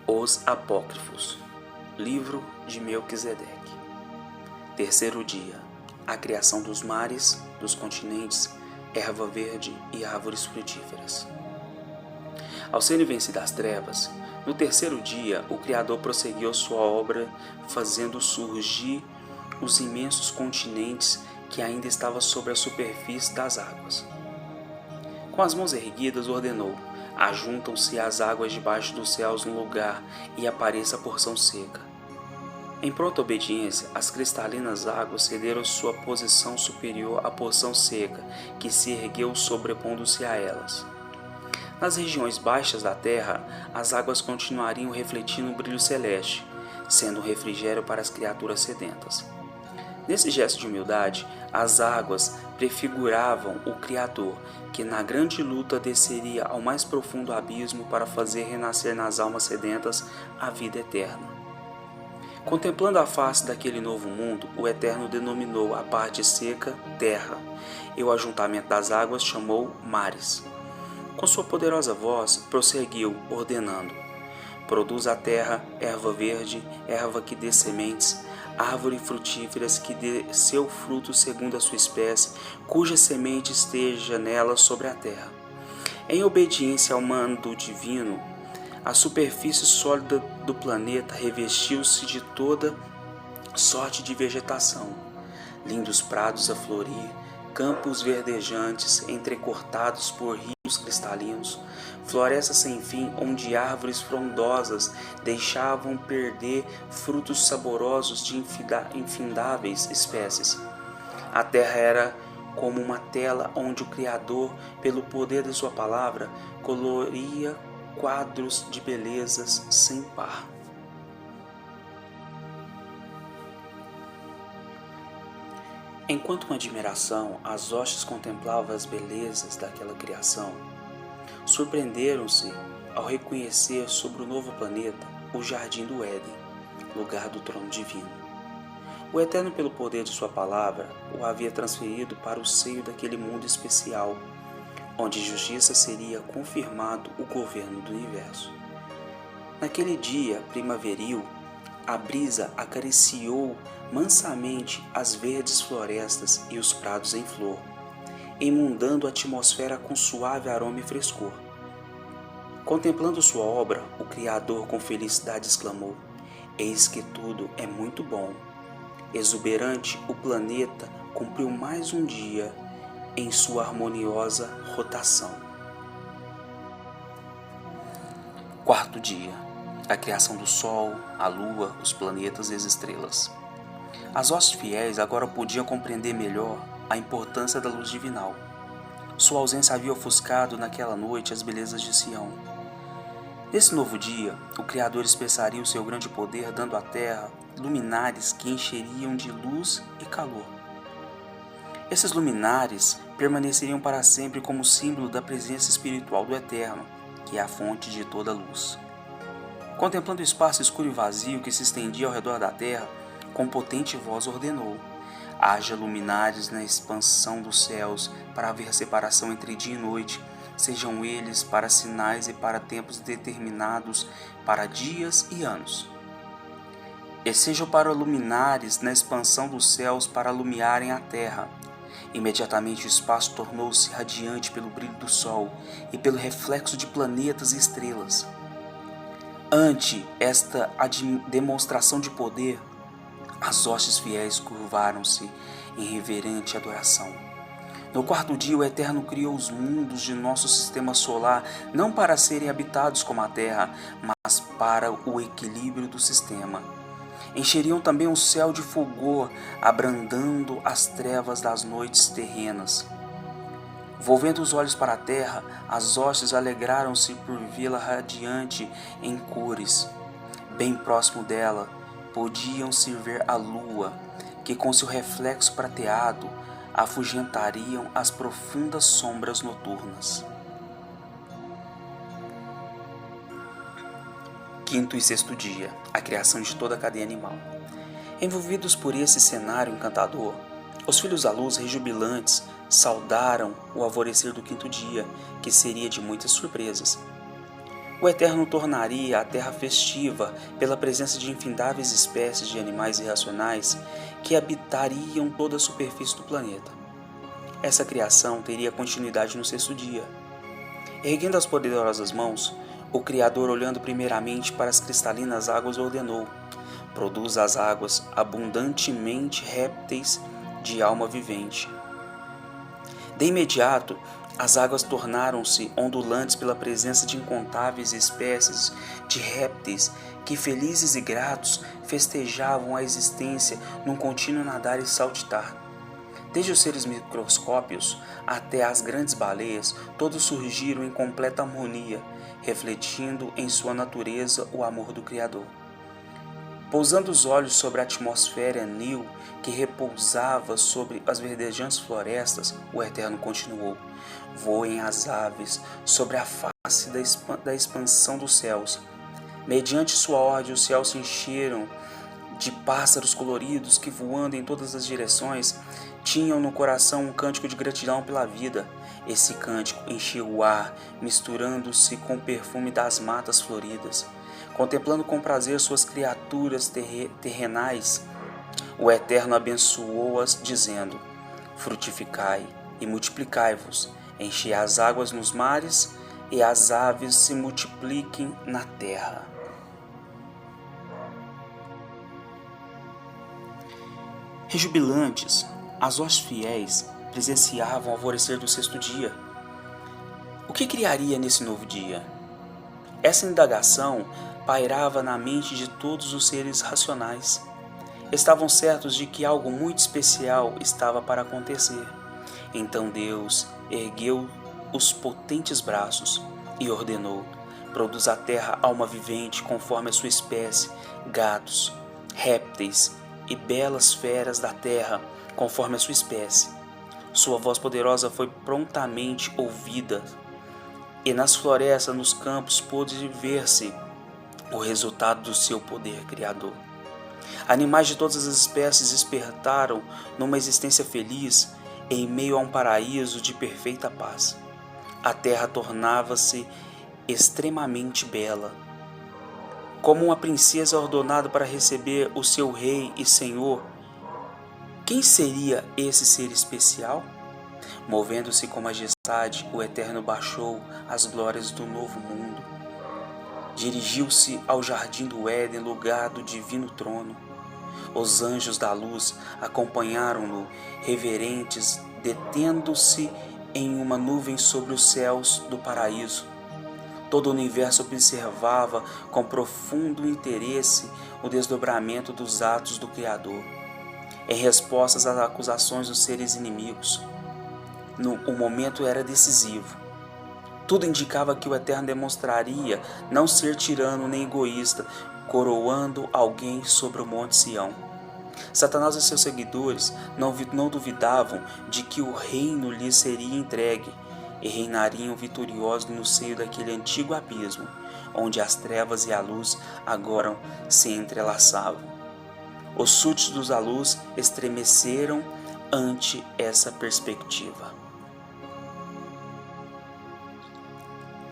Os Apócrifos, Livro de Melquisedeque. Terceiro dia, a criação dos mares, dos continentes, erva verde e árvores frutíferas. Ao serem vencidas as trevas, no terceiro dia o Criador prosseguiu sua obra, fazendo surgir os imensos continentes que ainda estavam sobre a superfície das águas. Com as mãos erguidas ordenou: ajuntam-se as águas debaixo dos céus no lugar e apareça a porção seca. Em pronta obediência, as cristalinas águas cederam sua posição superior à porção seca, que se ergueu sobrepondo-se a elas. Nas regiões baixas da terra, as águas continuariam refletindo o brilho celeste, sendo um refrigério para as criaturas sedentas. Nesse gesto de humildade, as águas prefiguravam o Criador, que na grande luta desceria ao mais profundo abismo para fazer renascer nas almas sedentas a vida eterna. Contemplando a face daquele novo mundo, o Eterno denominou a parte seca terra, e o ajuntamento das águas chamou mares. Com sua poderosa voz, prosseguiu, ordenando: produz a terra erva verde, erva que dê sementes, árvore frutíferas que dê seu fruto segundo a sua espécie, cuja semente esteja nela sobre a terra. Em obediência ao mando divino, a superfície sólida do planeta revestiu-se de toda sorte de vegetação. Lindos prados a florir, campos verdejantes entrecortados por rios cristalinos, florestas sem fim onde árvores frondosas deixavam perder frutos saborosos de infindáveis espécies. A terra era como uma tela onde o Criador, pelo poder de sua palavra, coloria quadros de belezas sem par. Enquanto com admiração as hostes contemplavam as belezas daquela criação, surpreenderam-se ao reconhecer sobre o novo planeta o Jardim do Éden, lugar do trono divino. O Eterno, pelo poder de sua palavra, o havia transferido para o seio daquele mundo especial, onde justiça seria confirmado o governo do universo. Naquele dia primaveril, a brisa acariciou mansamente as verdes florestas e os prados em flor, inundando a atmosfera com suave aroma e frescor. Contemplando sua obra, o Criador com felicidade exclamou: eis que tudo é muito bom. Exuberante, o planeta cumpriu mais um dia em sua harmoniosa rotação. Quarto dia, a criação do Sol, a Lua, os planetas e as estrelas. As hostes fiéis agora podiam compreender melhor a importância da luz divinal. Sua ausência havia ofuscado naquela noite as belezas de Sião. Nesse novo dia, o Criador expressaria o seu grande poder, dando à terra luminares que encheriam de luz e calor. Esses luminares permaneceriam para sempre como símbolo da presença espiritual do Eterno, que é a fonte de toda luz. Contemplando o espaço escuro e vazio que se estendia ao redor da terra, com potente voz ordenou: haja luminares na expansão dos céus para haver separação entre dia e noite, sejam eles para sinais e para tempos determinados, para dias e anos. E sejam para luminares na expansão dos céus para alumiarem a terra. Imediatamente o espaço tornou-se radiante pelo brilho do sol e pelo reflexo de planetas e estrelas. Ante esta demonstração de poder, as hostes fiéis curvaram-se em reverente adoração. No quarto dia, o Eterno criou os mundos de nosso sistema solar, não para serem habitados como a Terra, mas para o equilíbrio do sistema. Encheriam também o céu de fulgor, abrandando as trevas das noites terrenas. Volvendo os olhos para a terra, as hostes alegraram-se por vê-la radiante em cores. Bem próximo dela, podiam-se ver a lua, que com seu reflexo prateado afugentariam as profundas sombras noturnas. Quinto e sexto dia, a criação de toda a cadeia animal. Envolvidos por esse cenário encantador, os filhos da luz, rejubilantes, saudaram o alvorecer do quinto dia, que seria de muitas surpresas. O Eterno tornaria a terra festiva pela presença de infindáveis espécies de animais irracionais que habitariam toda a superfície do planeta. Essa criação teria continuidade no sexto dia. Erguendo as poderosas mãos, o Criador, olhando primeiramente para as cristalinas águas, ordenou: produz as águas abundantemente répteis de alma vivente. De imediato, as águas tornaram-se ondulantes pela presença de incontáveis espécies de répteis que, felizes e gratos, festejavam a existência num contínuo nadar e saltitar. Desde os seres microscópios até as grandes baleias, todos surgiram em completa harmonia, refletindo em sua natureza o amor do Criador. Pousando os olhos sobre a atmosfera anil que repousava sobre as verdejantes florestas, o Eterno continuou: voem as aves sobre a face da expansão dos céus. Mediante sua ordem, os céus se encheram de pássaros coloridos que, voando em todas as direções, tinham no coração um cântico de gratidão pela vida. Esse cântico enchia o ar, misturando-se com o perfume das matas floridas. Contemplando com prazer suas criaturas terrenais, o Eterno abençoou-as, dizendo: frutificai e multiplicai-vos, enchei as águas nos mares, e as aves se multipliquem na terra. Rejubilantes, as hostes fiéis presenciavam o alvorecer do sexto dia. O que criaria nesse novo dia? Essa indagação pairava na mente de todos os seres racionais. Estavam certos de que algo muito especial estava para acontecer. Então Deus ergueu os potentes braços e ordenou: produz a terra alma vivente conforme a sua espécie, gatos, répteis e belas feras da terra conforme a sua espécie. Sua voz poderosa foi prontamente ouvida, e nas florestas, nos campos, pôde ver-se o resultado do seu poder criador. Animais de todas as espécies despertaram numa existência feliz em meio a um paraíso de perfeita paz. A terra tornava-se extremamente bela, como uma princesa ordenada para receber o seu rei e senhor. Quem seria esse ser especial? Movendo-se com majestade, o Eterno baixou as glórias do novo mundo. Dirigiu-se ao jardim do Éden, lugar do divino trono. Os anjos da luz acompanharam-no, reverentes, detendo-se em uma nuvem sobre os céus do paraíso. Todo o universo observava com profundo interesse o desdobramento dos atos do Criador. Em resposta às acusações dos seres inimigos, o momento era decisivo. Tudo indicava que o Eterno demonstraria não ser tirano nem egoísta, coroando alguém sobre o Monte Sião. Satanás e seus seguidores não duvidavam de que o reino lhes seria entregue e reinariam vitoriosos no seio daquele antigo abismo, onde as trevas e a luz agora se entrelaçavam. Os súditos da luz estremeceram ante essa perspectiva.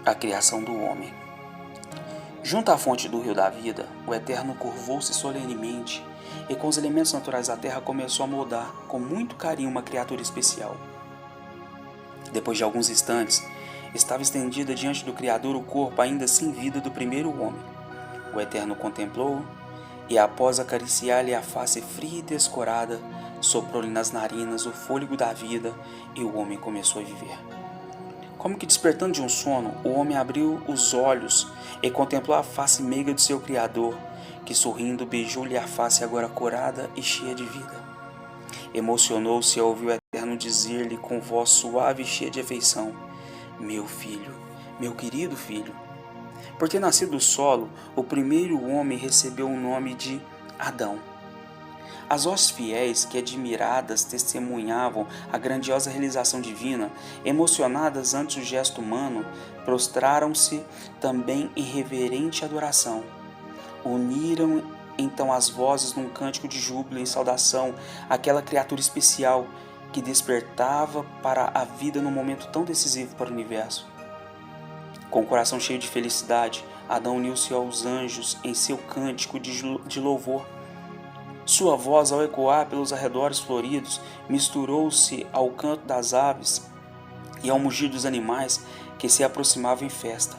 A criação do homem. Junto à fonte do rio da vida, o Eterno curvou-se solenemente e com os elementos naturais da terra começou a moldar com muito carinho uma criatura especial. Depois de alguns instantes, estava estendida diante do Criador o corpo ainda sem vida do primeiro homem. O Eterno contemplou e, após acariciar-lhe a face fria e descorada, soprou-lhe nas narinas o fôlego da vida e o homem começou a viver. Como que despertando de um sono, o homem abriu os olhos e contemplou a face meiga de seu Criador, que sorrindo beijou-lhe a face agora corada e cheia de vida. Emocionou-se ao ouvir o Eterno dizer-lhe com voz suave e cheia de afeição: meu filho, meu querido filho. Por ter nascido do solo, o primeiro homem recebeu o nome de Adão. As hostes fiéis, que admiradas testemunhavam a grandiosa realização divina, emocionadas ante o gesto humano, prostraram-se também em reverente adoração. Uniram então as vozes num cântico de júbilo em saudação àquela criatura especial que despertava para a vida num momento tão decisivo para o universo. Com o coração cheio de felicidade, Adão uniu-se aos anjos em seu cântico de louvor. Sua voz, ao ecoar pelos arredores floridos, misturou-se ao canto das aves e ao mugir dos animais que se aproximavam em festa.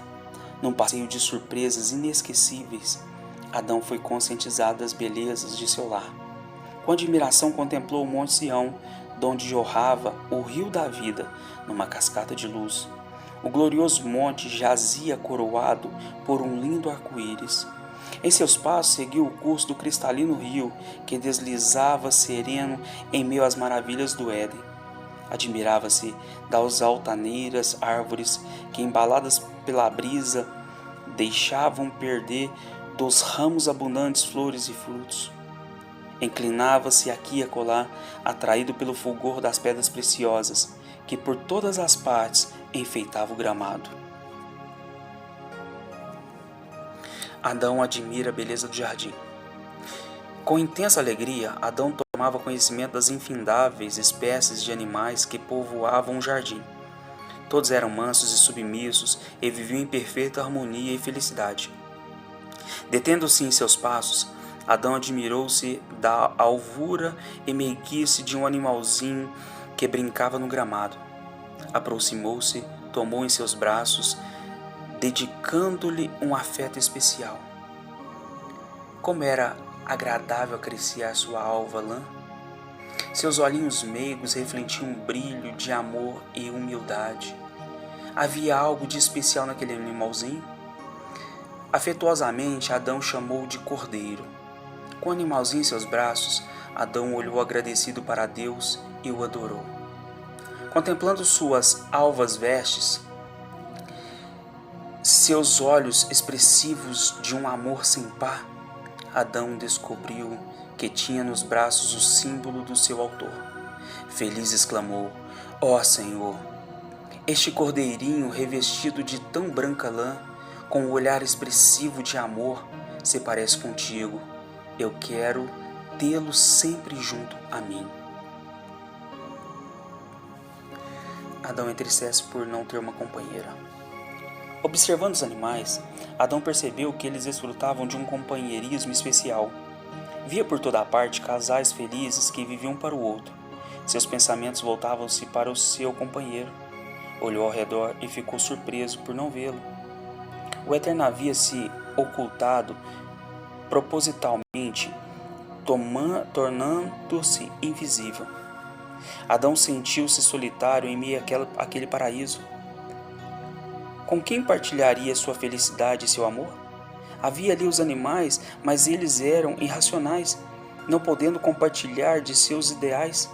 Num passeio de surpresas inesquecíveis, Adão foi conscientizado das belezas de seu lar. Com admiração contemplou o Monte Sião, donde jorrava o rio da vida numa cascata de luz. O glorioso monte jazia coroado por um lindo arco-íris. Em seus passos seguiu o curso do cristalino rio que deslizava sereno em meio às maravilhas do Éden. Admirava-se das altaneiras árvores que, embaladas pela brisa, deixavam perder dos ramos abundantes flores e frutos. Inclinava-se aqui e acolá, atraído pelo fulgor das pedras preciosas, que por todas as partes enfeitavam o gramado. Adão admira a beleza do jardim. Com intensa alegria, Adão tomava conhecimento das infindáveis espécies de animais que povoavam o jardim. Todos eram mansos e submissos e viviam em perfeita harmonia e felicidade. Detendo-se em seus passos, Adão admirou-se da alvura e meiguice de um animalzinho que brincava no gramado. Aproximou-se, tomou em seus braços, dedicando-lhe um afeto especial. Como era agradável acariciar sua alva lã! Seus olhinhos meigos refletiam um brilho de amor e humildade. Havia algo de especial naquele animalzinho? Afetuosamente, Adão chamou de Cordeiro. Com o animalzinho em seus braços, Adão olhou agradecido para Deus e o adorou. Contemplando suas alvas vestes, seus olhos expressivos de um amor sem par, Adão descobriu que tinha nos braços o símbolo do seu autor. Feliz exclamou: ó Senhor, este cordeirinho revestido de tão branca lã, com o olhar expressivo de amor, se parece contigo. Eu quero tê-lo sempre junto a mim. Adão entristece por não ter uma companheira. Observando os animais, Adão percebeu que eles desfrutavam de um companheirismo especial. Via por toda a parte casais felizes que viviam para o outro. Seus pensamentos voltavam-se para o seu companheiro. Olhou ao redor e ficou surpreso por não vê-lo. O Eterno havia se ocultado propositalmente, tornando-se invisível. Adão sentiu-se solitário em meio àquele paraíso. Com quem partilharia sua felicidade e seu amor? Havia ali os animais, mas eles eram irracionais, não podendo compartilhar de seus ideais.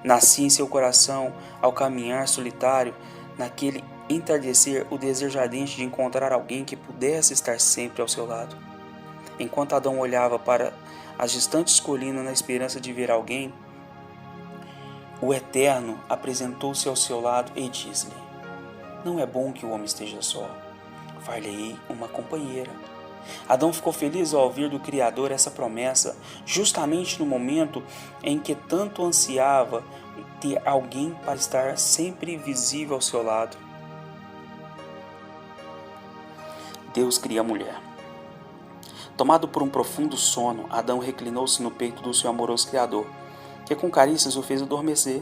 Nascia em seu coração, ao caminhar solitário, naquele entardecer, o desejo ardente de encontrar alguém que pudesse estar sempre ao seu lado. Enquanto Adão olhava para as distantes colinas na esperança de ver alguém, o Eterno apresentou-se ao seu lado e disse-lhe: não é bom que o homem esteja só. Far-lhe-ei uma companheira. Adão ficou feliz ao ouvir do Criador essa promessa, justamente no momento em que tanto ansiava ter alguém para estar sempre visível ao seu lado. Deus cria a mulher. Tomado por um profundo sono, Adão reclinou-se no peito do seu amoroso Criador, que com carícias o fez adormecer.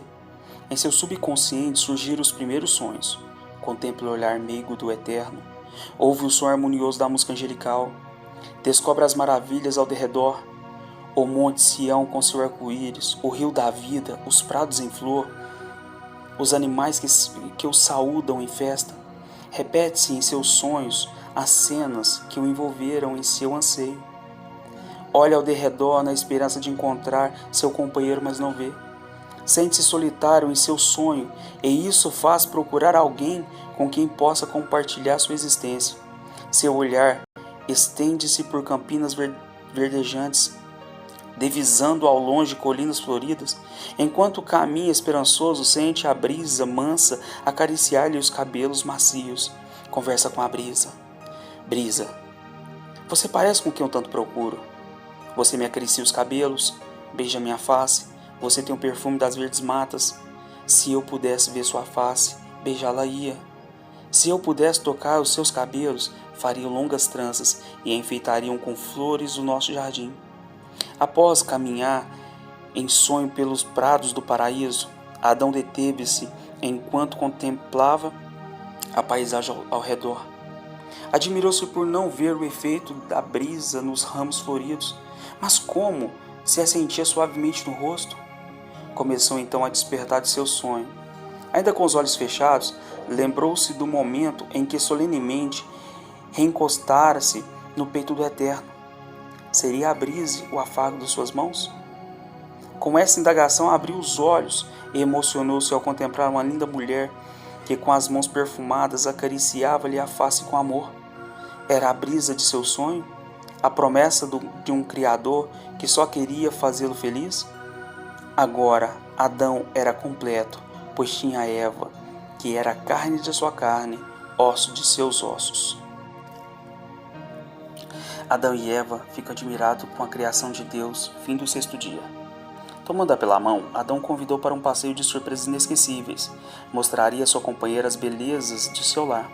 Em seu subconsciente surgiram os primeiros sonhos. Contempla o olhar meigo do Eterno, ouve o som harmonioso da música angelical, descobre as maravilhas ao derredor, o Monte Sião com seu arco-íris, o rio da vida, os prados em flor, os animais que o saúdam em festa. Repete-se em seus sonhos as cenas que o envolveram em seu anseio. Olha ao derredor na esperança de encontrar seu companheiro, mas não vê. Sente-se solitário em seu sonho, e isso faz procurar alguém com quem possa compartilhar sua existência. Seu olhar estende-se por campinas verdejantes, divisando ao longe colinas floridas. Enquanto caminha esperançoso, sente a brisa mansa acariciar-lhe os cabelos macios. Conversa com a brisa. Brisa, você parece com quem eu tanto procuro. Você me acaricia os cabelos, beija minha face. Você tem o perfume das verdes matas. Se eu pudesse ver sua face, beijá-la-ia. Se eu pudesse tocar os seus cabelos, faria longas tranças e enfeitariam com flores o nosso jardim. Após caminhar em sonho pelos prados do paraíso, Adão deteve-se enquanto contemplava a paisagem ao redor. Admirou-se por não ver o efeito da brisa nos ramos floridos, mas como se a sentia suavemente no rosto. Começou então a despertar de seu sonho. Ainda com os olhos fechados, lembrou-se do momento em que solenemente reencostara-se no peito do Eterno. Seria a brisa o afago de suas mãos? Com essa indagação, abriu os olhos e emocionou-se ao contemplar uma linda mulher que com as mãos perfumadas acariciava-lhe a face com amor. Era a brisa de seu sonho? A promessa de um Criador que só queria fazê-lo feliz? Agora, Adão era completo, pois tinha Eva, que era carne de sua carne, osso de seus ossos. Adão e Eva ficam admirados com a criação de Deus, fim do sexto dia. Tomando-a pela mão, Adão convidou para um passeio de surpresas inesquecíveis. Mostraria à sua companheira as belezas de seu lar.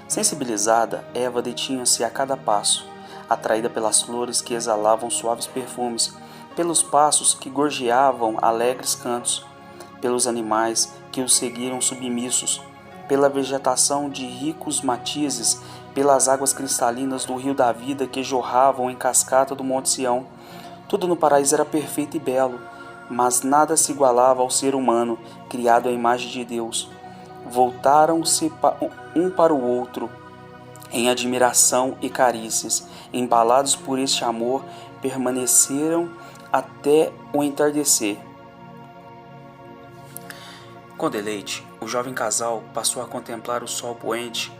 Sensibilizada, Eva detinha-se a cada passo, atraída pelas flores que exalavam suaves perfumes, pelos passos que gorjeavam alegres cantos, pelos animais que os seguiram submissos, pela vegetação de ricos matizes, pelas águas cristalinas do rio da vida que jorravam em cascata do Monte Sião. Tudo no paraíso era perfeito e belo, mas nada se igualava ao ser humano, criado à imagem de Deus. Voltaram-se um para o outro, em admiração e carícias. Embalados por este amor, permaneceram até o entardecer. Com deleite, o jovem casal passou a contemplar o sol poente,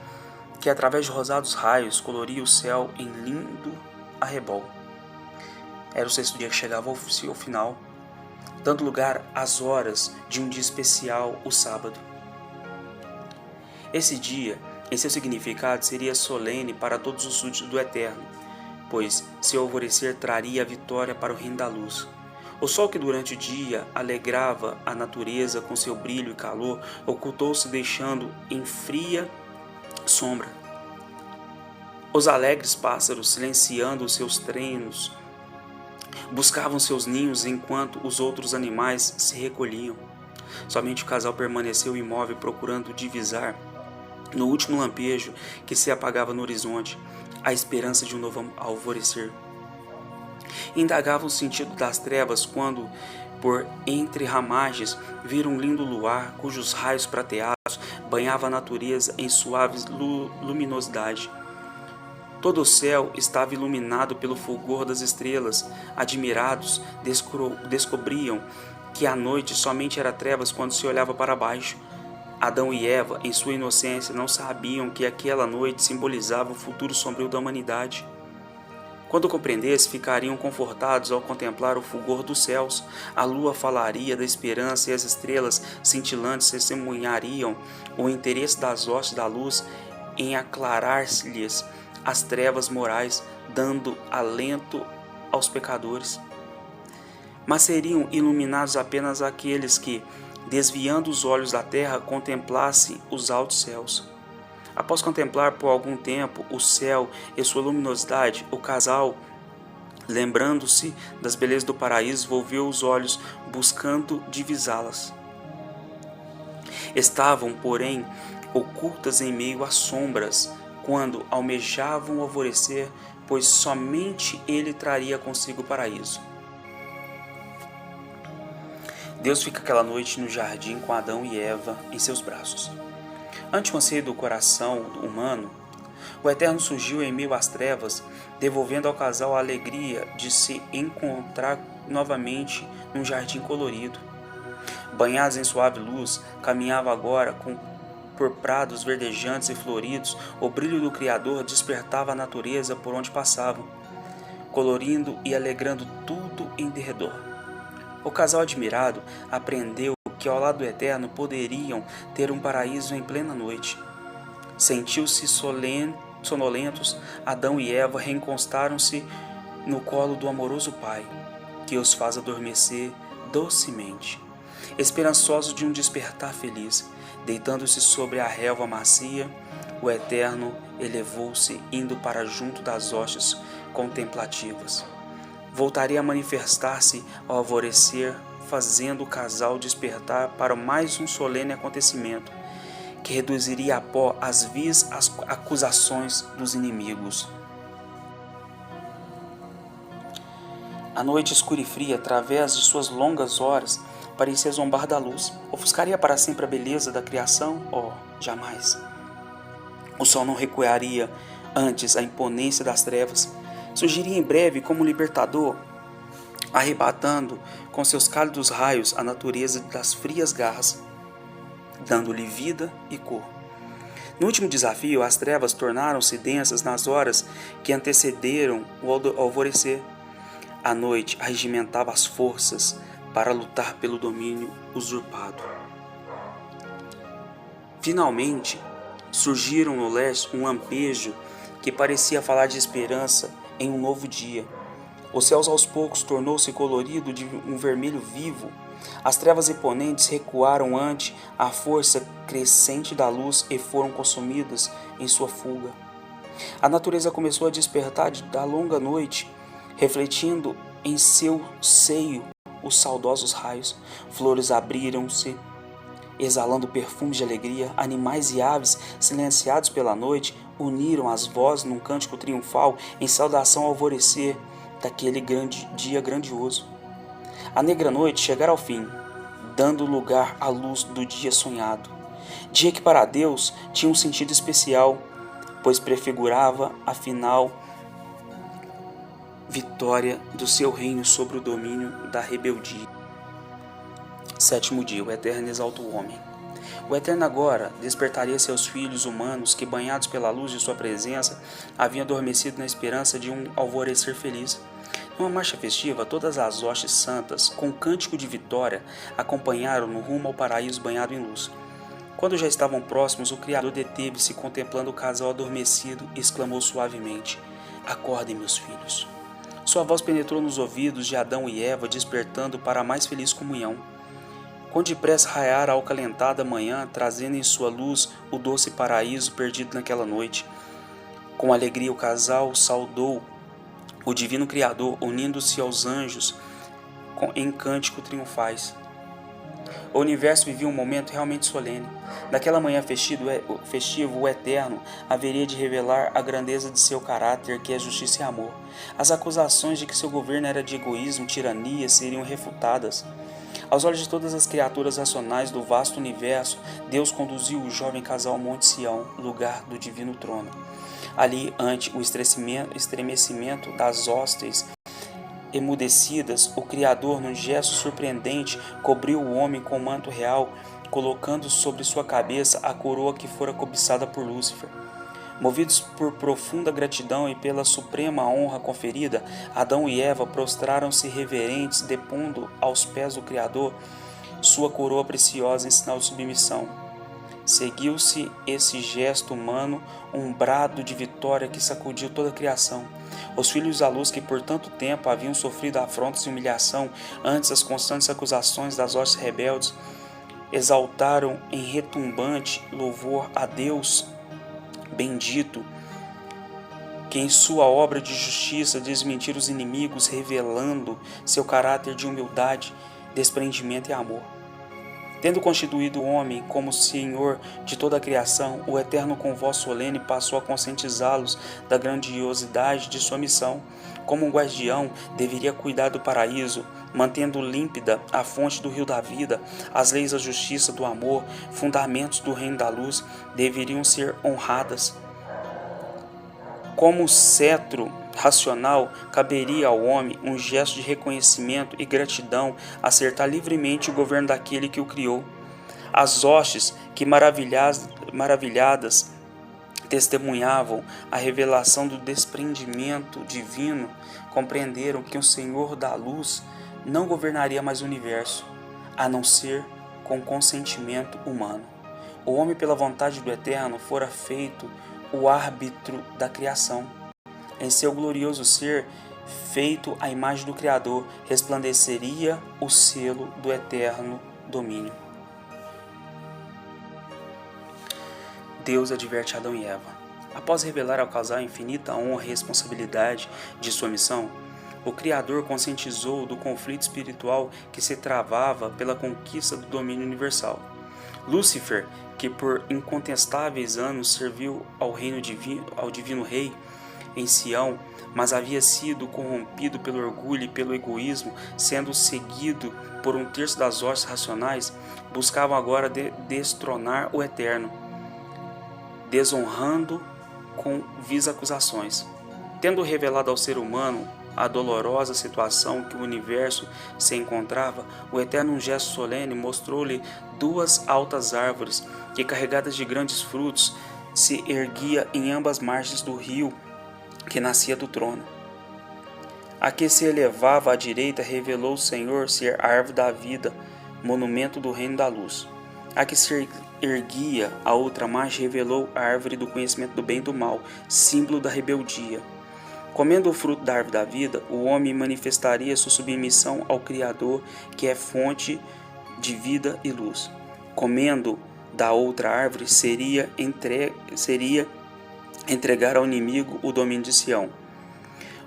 que através de rosados raios coloria o céu em lindo arrebol. Era o sexto dia que chegava ao final, dando lugar às horas de um dia especial, o sábado. Esse dia, em seu significado, seria solene para todos os súditos do Eterno, pois seu alvorecer traria a vitória para o reino da luz. O sol que durante o dia alegrava a natureza com seu brilho e calor, ocultou-se deixando em fria sombra. Os alegres pássaros, silenciando os seus trenos, buscavam seus ninhos enquanto os outros animais se recolhiam. Somente o casal permaneceu imóvel procurando divisar, no último lampejo que se apagava no horizonte, a esperança de um novo alvorecer. Indagavam o sentido das trevas quando, por entre ramagens, viram um lindo luar cujos raios prateados banhavam a natureza em suave luminosidade. Todo o céu estava iluminado pelo fulgor das estrelas. Admirados, descobriam que a noite somente era trevas quando se olhava para baixo. Adão e Eva, em sua inocência, não sabiam que aquela noite simbolizava o futuro sombrio da humanidade. Quando compreendessem, ficariam confortados ao contemplar o fulgor dos céus. A lua falaria da esperança e as estrelas cintilantes testemunhariam o interesse das hostes da luz em aclarar-lhes as trevas morais, dando alento aos pecadores. Mas seriam iluminados apenas aqueles que, desviando os olhos da terra, contemplassem os altos céus. Após contemplar por algum tempo o céu e sua luminosidade, o casal, lembrando-se das belezas do paraíso, volveu os olhos buscando divisá-las. Estavam, porém, ocultas em meio às sombras, quando almejavam o alvorecer, pois somente ele traria consigo o paraíso. Deus fica aquela noite no jardim com Adão e Eva em seus braços. Ante o anseio do coração humano, o Eterno surgiu em meio às trevas, devolvendo ao casal a alegria de se encontrar novamente num jardim colorido. Banhados em suave luz, caminhava agora por prados verdejantes e floridos. O brilho do Criador despertava a natureza por onde passavam, colorindo e alegrando tudo em derredor. O casal admirado aprendeu que ao lado do Eterno poderiam ter um paraíso em plena noite. Sentiu-se sonolentos, Adão e Eva reencostaram-se no colo do amoroso Pai, que os faz adormecer docemente. Esperançosos de um despertar feliz, Deitando-se sobre a relva macia, o Eterno elevou-se, indo para junto das hostes contemplativas. Voltaria a manifestar-se ao alvorecer, fazendo o casal despertar para mais um solene acontecimento, que reduziria a pó as vis acusações dos inimigos. A noite escura e fria, através de suas longas horas, parecia zombar da luz. Ofuscaria para sempre a beleza da criação? Oh, jamais! O sol não recuaria antes a imponência das trevas. Surgiria em breve como um libertador, arrebatando com seus cálidos raios a natureza das frias garras, dando-lhe vida e cor. No último desafio, as trevas tornaram-se densas nas horas que antecederam o alvorecer. A noite arregimentava as forças para lutar pelo domínio usurpado. Finalmente, surgiram no leste um lampejo que parecia falar de esperança em um novo dia. Os céus aos poucos tornou-se colorido de um vermelho vivo. As trevas imponentes recuaram ante a força crescente da luz e foram consumidas em sua fuga. A natureza começou a despertar da longa noite, refletindo em seu seio os saudosos raios. Flores abriram-se, exalando perfumes de alegria. Animais e aves, silenciados pela noite, uniram as vozes num cântico triunfal em saudação ao alvorecer daquele dia grandioso. A negra noite chegara ao fim, dando lugar à luz do dia sonhado. Dia que para Deus tinha um sentido especial, pois prefigurava a final vitória do seu reino sobre o domínio da rebeldia. Sétimo dia, o Eterno exalta o homem. O Eterno agora despertaria seus filhos humanos que, banhados pela luz de sua presença, haviam adormecido na esperança de um alvorecer feliz. Numa marcha festiva, todas as hostes santas, com cântico de vitória, acompanharam no rumo ao paraíso banhado em luz. Quando já estavam próximos, o Criador deteve-se contemplando o casal adormecido e exclamou suavemente: "Acordem, meus filhos." Sua voz penetrou nos ouvidos de Adão e Eva, despertando para a mais feliz comunhão. Quão depressa raiara a alcalentada manhã, trazendo em sua luz o doce paraíso perdido naquela noite. Com alegria o casal saudou o divino Criador, unindo-se aos anjos em cântico triunfais. O universo vivia um momento realmente solene. Naquela manhã festivo, o Eterno haveria de revelar a grandeza de seu caráter, que é justiça e amor. As acusações de que seu governo era de egoísmo e tirania seriam refutadas. Aos olhos de todas as criaturas racionais do vasto universo, Deus conduziu o jovem casal ao Monte Sião, lugar do divino trono. Ali, ante o estremecimento das hostes emudecidas, o Criador, num gesto surpreendente, cobriu o homem com o manto real, colocando sobre sua cabeça a coroa que fora cobiçada por Lúcifer. Movidos por profunda gratidão e pela suprema honra conferida, Adão e Eva prostraram-se reverentes, depondo aos pés do Criador sua coroa preciosa em sinal de submissão. Seguiu-se esse gesto humano um brado de vitória que sacudiu toda a criação. Os filhos da luz, que por tanto tempo haviam sofrido afrontas e humilhação antes das constantes acusações das hostes rebeldes, exaltaram em retumbante louvor a Deus bendito, que em sua obra de justiça desmentir os inimigos, revelando seu caráter de humildade, desprendimento e amor. Tendo constituído o homem como senhor de toda a criação, o Eterno com voz solene passou a conscientizá-los da grandiosidade de sua missão. Como um guardião, deveria cuidar do paraíso, mantendo límpida a fonte do rio da vida. As leis da justiça, do amor, fundamentos do reino da luz, deveriam ser honradas. Como cetro racional, caberia ao homem um gesto de reconhecimento e gratidão, acertar livremente o governo daquele que o criou. As hostes, que maravilhadas testemunhavam a revelação do desprendimento divino, compreenderam que o Senhor da luz não governaria mais o universo, a não ser com consentimento humano. O homem, pela vontade do Eterno, fora feito o árbitro da criação. Em seu glorioso ser, feito à imagem do Criador, resplandeceria o selo do eterno domínio. Deus adverte Adão e Eva. Após revelar ao casal a infinita honra e responsabilidade de sua missão, o Criador conscientizou do conflito espiritual que se travava pela conquista do domínio universal. Lúcifer, que por incontestáveis anos serviu ao divino rei em Sião, mas havia sido corrompido pelo orgulho e pelo egoísmo, sendo seguido por um terço das hostes racionais, buscavam agora destronar o Eterno, desonrando com vis acusações. Tendo revelado ao ser humano a dolorosa situação que o universo se encontrava, o Eterno, um gesto solene, mostrou-lhe duas altas árvores que, carregadas de grandes frutos, se erguia em ambas margens do rio que nascia do trono. A que se elevava à direita revelou o Senhor ser a árvore da vida, monumento do reino da luz. A que se erguia à outra margem revelou a árvore do conhecimento do bem e do mal, símbolo da rebeldia. Comendo o fruto da árvore da vida, o homem manifestaria sua submissão ao Criador, que é fonte de vida e luz. Comendo da outra árvore seria entregar ao inimigo o domínio de Sião.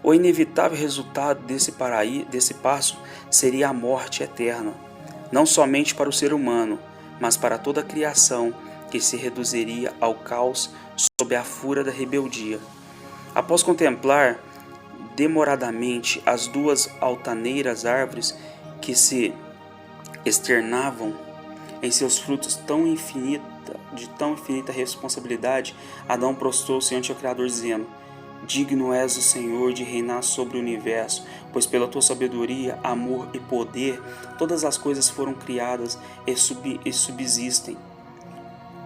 O inevitável resultado desse passo seria a morte eterna, não somente para o ser humano, mas para toda a criação, que se reduziria ao caos sob a fúria da rebeldia. Após contemplar demoradamente as duas altaneiras árvores que se externavam em seus frutos de tão infinita responsabilidade, Adão prostrou-se ante o Criador, dizendo: Digno és o Senhor de reinar sobre o universo, pois pela tua sabedoria, amor e poder, todas as coisas foram criadas e subsistem.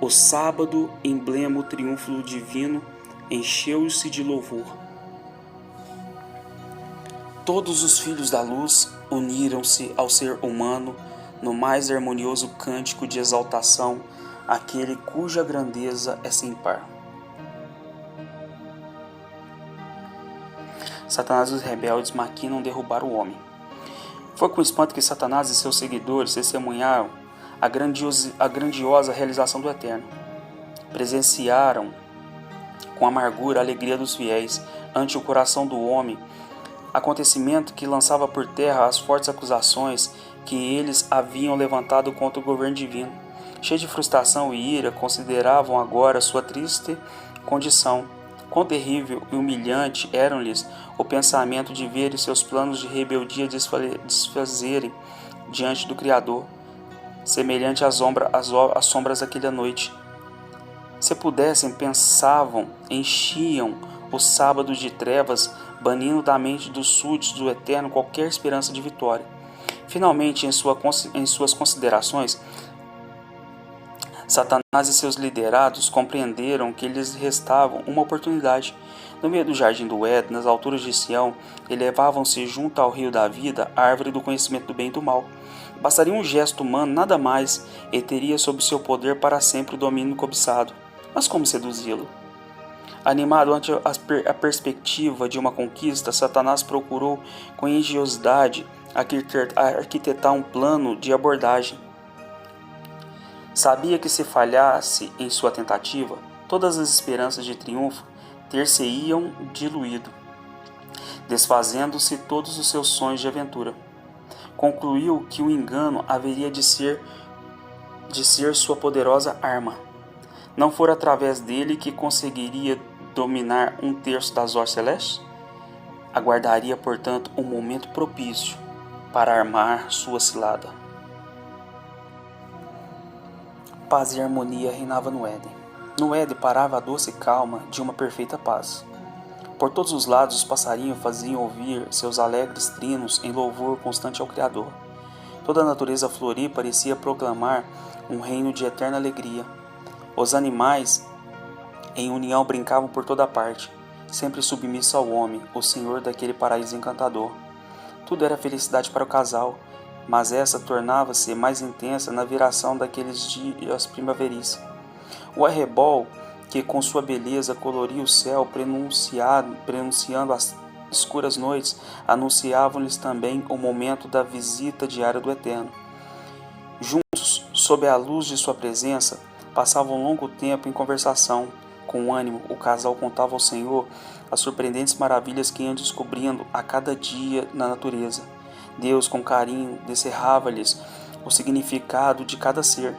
O sábado, emblema o triunfo divino, encheu-se de louvor. Todos os filhos da luz uniram-se ao ser humano no mais harmonioso cântico de exaltação, aquele cuja grandeza é sem par. Satanás e os rebeldes maquinam derrubar o homem. Foi com espanto que Satanás e seus seguidores testemunharam a grandiosa realização do Eterno. Presenciaram com amargura a alegria dos fiéis ante o coração do homem, acontecimento que lançava por terra as fortes acusações que eles haviam levantado contra o governo divino. Cheios de frustração e ira, consideravam agora sua triste condição. Quão terrível e humilhante eram-lhes o pensamento de verem seus planos de rebeldia desfazerem diante do Criador, semelhante às sombras daquela noite. Se pudessem, pensavam, enchiam o sábado de trevas, banindo da mente dos súditos do Eterno qualquer esperança de vitória. Finalmente, em suas considerações, Satanás e seus liderados compreenderam que lhes restava uma oportunidade. No meio do jardim do Éden, nas alturas de Sião, elevavam-se junto ao rio da vida a árvore do conhecimento do bem e do mal. Bastaria um gesto humano, nada mais, e teria sob seu poder para sempre o domínio cobiçado. Mas como seduzi-lo? Animado ante a perspectiva de uma conquista, Satanás procurou com engenhosidade arquitetar um plano de abordagem. Sabia que se falhasse em sua tentativa, todas as esperanças de triunfo ter-se-iam diluído, desfazendo-se todos os seus sonhos de aventura. Concluiu que o engano haveria de ser sua poderosa arma. Não fora através dele que conseguiria dominar um terço das hostes celestes? Aguardaria, portanto, um momento propício para armar sua cilada. Paz e harmonia reinava no Éden. No Éden parava a doce calma de uma perfeita paz. Por todos os lados os passarinhos faziam ouvir seus alegres trinos em louvor constante ao Criador. Toda a natureza florir parecia proclamar um reino de eterna alegria. Os animais em união brincavam por toda parte, sempre submissos ao homem, o senhor daquele paraíso encantador. Tudo era felicidade para o casal, mas essa tornava-se mais intensa na viração daqueles dias primaveris. O arrebol, que com sua beleza coloria o céu, prenunciando as escuras noites, anunciavam-lhes também o momento da visita diária do Eterno. Juntos, sob a luz de sua presença, passavam um longo tempo em conversação. Com ânimo, o casal contava ao Senhor as surpreendentes maravilhas que iam descobrindo a cada dia na natureza. Deus, com carinho, descerrava-lhes o significado de cada ser.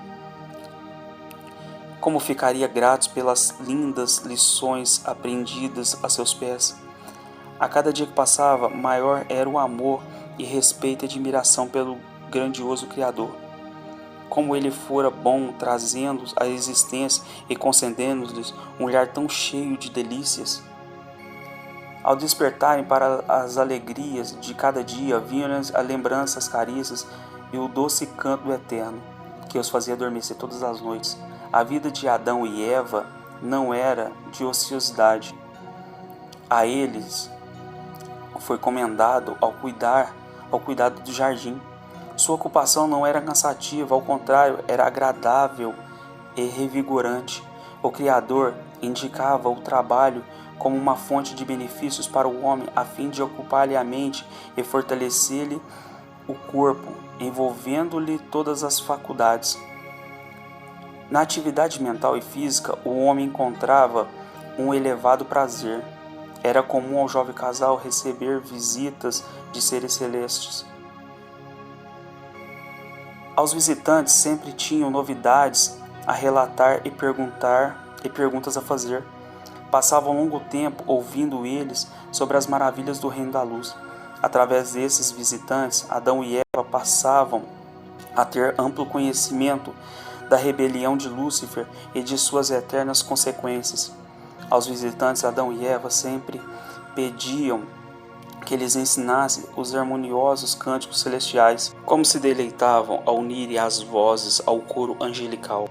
Como ficaria gratos pelas lindas lições aprendidas a seus pés. A cada dia que passava, maior era o amor e respeito e admiração pelo grandioso Criador. Como ele fora bom, trazendo-os à existência e concedendo-lhes um olhar tão cheio de delícias. Ao despertarem para as alegrias de cada dia, vinham-lhes a lembrança, as carícias e o doce canto do Eterno, que os fazia adormecer todas as noites. A vida de Adão e Eva não era de ociosidade. A eles foi encomendado ao cuidado do jardim. Sua ocupação não era cansativa, ao contrário, era agradável e revigorante. O Criador indicava o trabalho como uma fonte de benefícios para o homem, a fim de ocupar-lhe a mente e fortalecer-lhe o corpo, envolvendo-lhe todas as faculdades. Na atividade mental e física, o homem encontrava um elevado prazer. Era comum ao jovem casal receber visitas de seres celestes. Aos visitantes sempre tinham novidades a relatar e perguntas a fazer. Passavam um longo tempo ouvindo eles sobre as maravilhas do reino da luz. Através desses visitantes, Adão e Eva passavam a ter amplo conhecimento da rebelião de Lúcifer e de suas eternas consequências. Aos visitantes, Adão e Eva sempre pediam que eles ensinassem os harmoniosos cânticos celestiais, como se deleitavam ao unirem as vozes ao coro angelical.